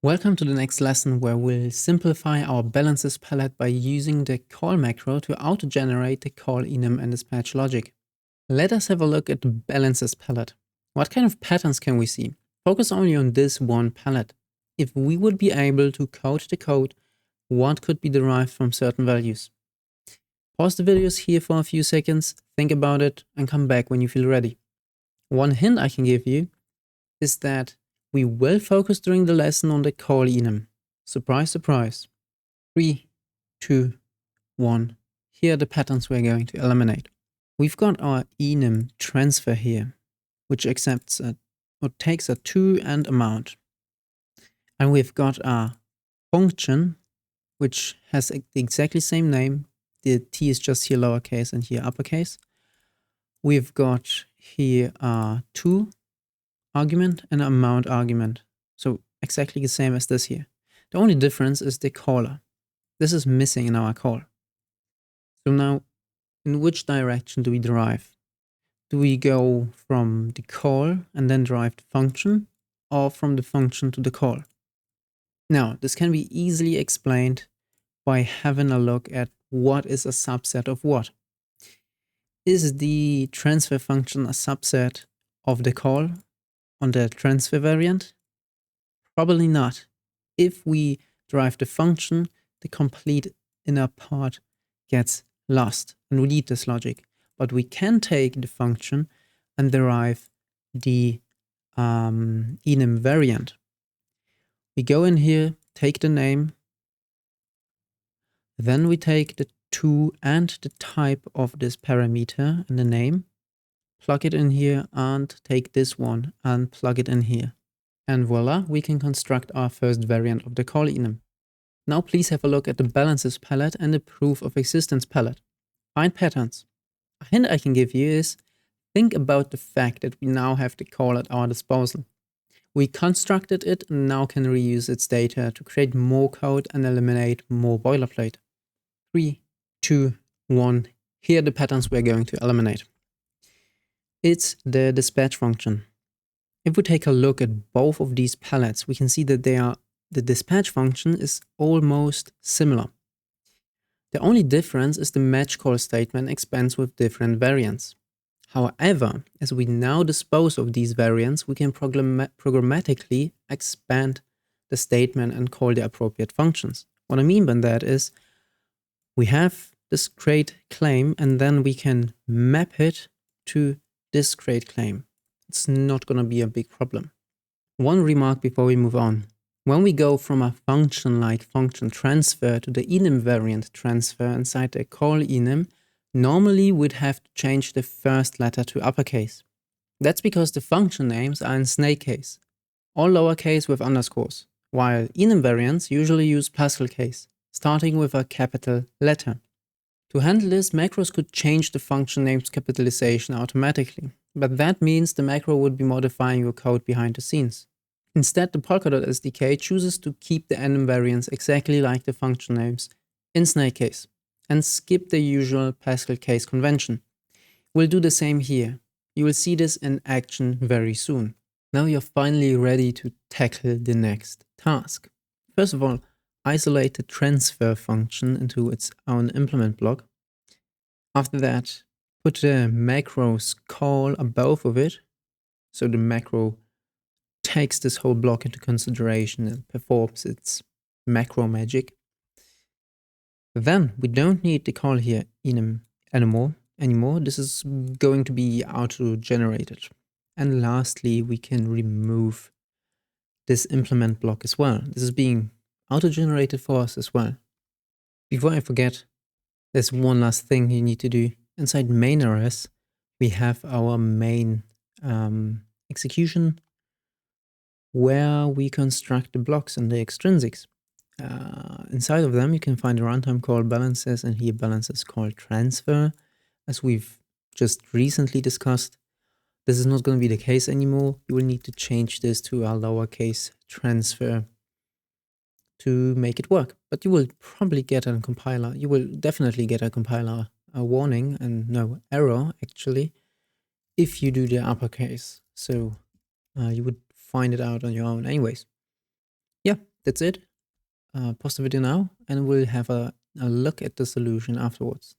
Welcome to the next lesson where we'll simplify our balances palette by using the call macro to auto-generate the call enum and dispatch logic. Let us have a look at the balances palette. What kind of patterns can we see? Focus only on this one palette. If we would be able to code the code, what could be derived from certain values? Pause the videos here for a few seconds, think about it, and come back when you feel ready. One hint I can give you is that we will focus during the lesson on the call enum. Surprise, surprise. 3, 2, 1. Here are the patterns we're going to eliminate. We've got our enum transfer here, which accepts or takes a to and amount. And we've got our function, which has the exactly same name. The t is just here lowercase and here uppercase. We've got here a to argument and amount argument. So exactly the same as this here. The only difference is the caller. This is missing in our call. So now, in which direction do we derive? Do we go from the call and then derive the function, or from the function to the call? Now, this can be easily explained by having a look at what is a subset of what. Is the transfer function a subset of the call on the transfer variant? Probably not. If we derive the function, the complete inner part gets lost, and we need this logic. But we can take the function and derive the enum variant. We go in here, take the name, then we take the to and the type of this parameter and the name, plug it in here, and take this one and plug it in here. And voila, we can construct our first variant of the call enum. Now please have a look at the balances palette and the proof of existence palette. Find patterns. A hint I can give you is, think about the fact that we now have the call at our disposal. We constructed it and now can reuse its data to create more code and eliminate more boilerplate. 3, 2, 1. Here are the patterns we're going to eliminate. It's the dispatch function. If we take a look at both of these palettes, we can see that the dispatch function is almost similar. The only difference is the match call statement expands with different variants. However, as we now dispose of these variants, we can programmatically expand the statement and call the appropriate functions. What I mean by that is, we have this create claim and then we can map it to this create claim. It's not going to be a big problem. One remark before we move on. When we go from a function like function transfer to the enum variant transfer inside the call enum, normally we'd have to change the first letter to uppercase. That's because the function names are in snake case, all lowercase with underscores, while enum variants usually use Pascal case, starting with a capital letter. To handle this, macros could change the function name's capitalization automatically, but that means the macro would be modifying your code behind the scenes. Instead, the Polkadot SDK chooses to keep the enum variants exactly like the function names in snake case and skip the usual Pascal case convention. We'll do the same here. You will see this in action very soon. Now you're finally ready to tackle the next task. First of all, isolate the transfer function into its own implement block. After that, put the macro's call above of it, so the macro takes this whole block into consideration and performs its macro magic. Then we don't need the call here enum anymore. This is going to be auto-generated. And lastly, we can remove this implement block as well. This is being auto-generated for us as well. Before I forget, there's one last thing you need to do. Inside main RS, we have our main execution where we construct the blocks and the extrinsics. Inside of them, you can find the runtime call balances, and here balances called transfer. As we've just recently discussed, this is not going to be the case anymore. You will need to change this to a lowercase transfer to make it work. But you will probably get a compiler. You will definitely get a compiler a warning and no error actually if you do the uppercase. So you would find it out on your own anyways. Yeah, that's it. Pause the video now and we'll have a look at the solution afterwards.